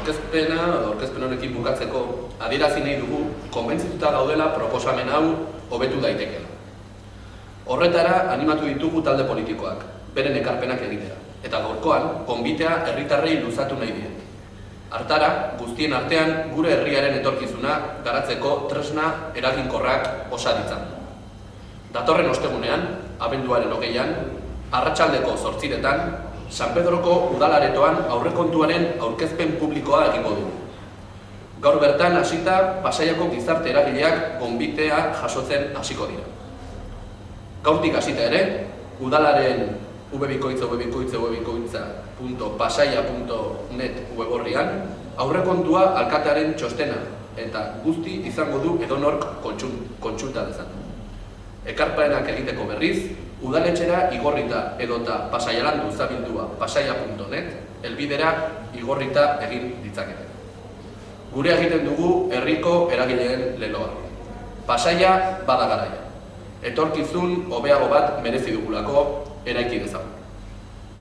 aurkezpen honekin bukatzeko adierazi nahi dugu konbentzituta gaudela proposamen hau hobetu daitekeela. Horretara animatu ditugu talde politikoak, beren ekarpenak egitera, eta gaurkoan gonbitea herritarrei luzatu nahi diet. Hartara, guztien artean gure herriaren etorkizuna garatzeko tresna eraginkorrak osa ditzan. Datorren ostegunean, abenduaren 20an, arratsaldeko 8:00 San Pedroko udalaretoan aurrekontuaren aurkezpen publikoa egingo dugu. Gaur bertan hasita Pasaiako gizarte eragileak gonbitea jasotzen hasiko dira. Gaurtik hasita ere, udalaren www.pasaia.net web orrian aurrekontua alkatearen txostena eta guzti izango du edonork kontsulta dezan. Ekarpenak egiteko berriz, udaletxera igorrita edota pasaialandu zabildua pasaia.net helbidera igorrita egin ditzakete. Gure egiten dugu herriko eragileen leloa. Pasaia bada garaia. Etorkizun hobeago bat merezi dugulako eraiki dezagun.